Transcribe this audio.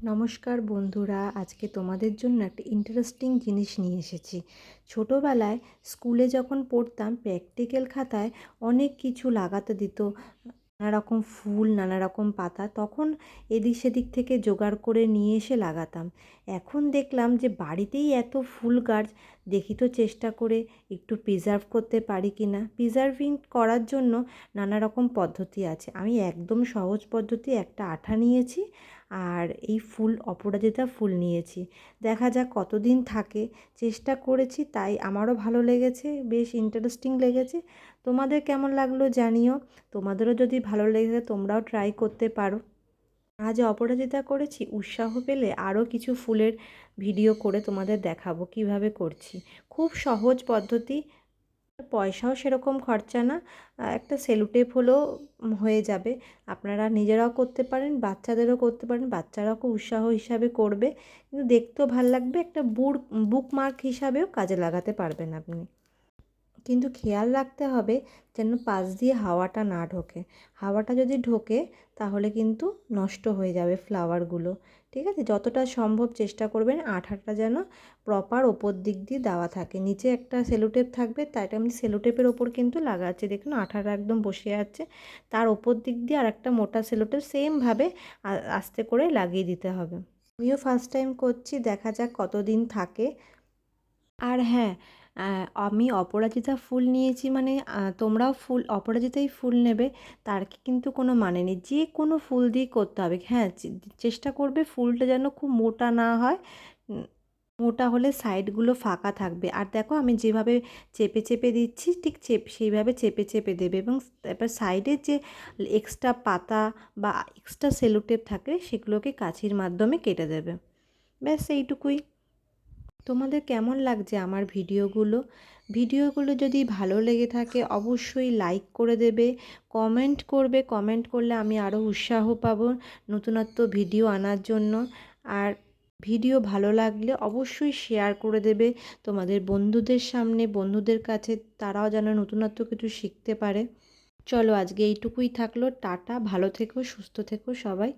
নমস্কার বন্ধুরা, আজকে তোমাদের জন্য একটা ইন্টারেস্টিং জিনিস নিয়ে এসেছি। ছোটোবেলায় স্কুলে যখন পড়তাম প্র্যাকটিক্যাল খাতায় অনেক কিছু লাগাতে দিত, নানা রকম ফুল, নানা রকম পাতা। তখন এদিক সেদিক থেকে জোগাড় করে নিয়ে এসে লাগাতাম। এখন দেখলাম যে বাড়িতেই এত ফুল গাছ, দেখি তো চেষ্টা করে একটু প্রিজার্ভ করতে পারি কি না। প্রিজার্ভিং করার জন্য নানা রকম পদ্ধতি আছে। আমি একদম সহজ পদ্ধতি, একটা আঠা নিয়েছি আর এই ফুল, অপরাজিতা ফুল নিয়েছি। দেখা যাক কতদিন থাকে। চেষ্টা করেছি, তাই আমারও ভালো লেগেছে, বেশ ইন্টারেস্টিং লেগেছে। তোমাদের কেমন লাগলো জানিও। তোমাদেরও যদি ভালো লেগে তোমরাও ট্রাই করতে পারো। আজ অপরাজিতা করেছি, উৎসাহ পেলে আরও কিছু ফুলের ভিডিও করে তোমাদের দেখাবো কিভাবে করছি। খুব সহজ পদ্ধতি, পয়সাও সেরকম খরচা না। একটা সেলোটেপ হলেও হয়ে যাবে। আপনারা নিজেরাও করতে পারেন, বাচ্চাদেরও করতে পারেন, বাচ্চারাও খুব উৎসাহ হিসাবে করবে, কিন্তু দেখতেও ভাল লাগবে। একটা বুকমার্ক হিসাবেও কাজে লাগাতে পারবেন আপনি। কিন্তু খেয়াল রাখতে হবে যেন পাশ দিয়ে হাওয়াটা না ঢোকে। হাওয়াটা যদি ঢোকে তাহলে কিন্তু নষ্ট হয়ে যাবে ফ্লাওয়ারগুলো। ঠিক আছে, যতটা সম্ভব চেষ্টা করবেন আঠাটা যেন প্রপার ওপর দিক দিয়ে দেওয়া থাকে। নিচে একটা সেলোটেপ থাকবে, তাই আমি সেলোটেপের ওপর কিন্তু লাগাচ্ছি। দেখুন আঠাটা একদম বসে আছে, তার ওপর দিক দিয়ে আর একটা মোটা সেলোটেপ সেমভাবে আস্তে করে লাগিয়ে দিতে হবে। আমিও ফার্স্ট টাইম করছি, দেখা যাক কতদিন থাকে। আর হ্যাঁ, আমি অপরাজিতা ফুল নিয়েছি মানে তোমরাও ফুল অপরাজিতাই ফুল নেবে তার কিন্তু কোনো মানে নেই। যে কোনো ফুল দিয়ে করতে হবে। হ্যাঁ, চেষ্টা করবে ফুলটা যেন খুব মোটা না হয়। মোটা হলে সাইডগুলো ফাঁকা থাকবে। আর দেখো আমি যেভাবে চেপে চেপে দিচ্ছি, ঠিক সেইভাবে চেপে চেপে দেবে, এবং তারপর সাইডের যে এক্সট্রা পাতা বা এক্সট্রা সেলোটেপ থাকে সেগুলোকে কাঁচির মাধ্যমে কেটে দেবে। ব্যাস এইটুকুই। তোমাদের কেমন লাগছে আমার ভিডিওগুলো যদি ভালো লেগে থাকে অবশ্যই লাইক করে দেবে, কমেন্ট করবে। কমেন্ট করলে আমি আরও উৎসাহ পাবো নতুনত্ব ভিডিও আনার জন্য। আর ভিডিও ভালো লাগলে অবশ্যই শেয়ার করে দেবে তোমাদের বন্ধুদের সামনে, বন্ধুদের কাছে, তারাও যেন নতুনত্ব কিছু শিখতে পারে। চলো আজকে এইটুকুই থাকলো, টাটা, ভালো থেকো, সুস্থ থেকো সবাই।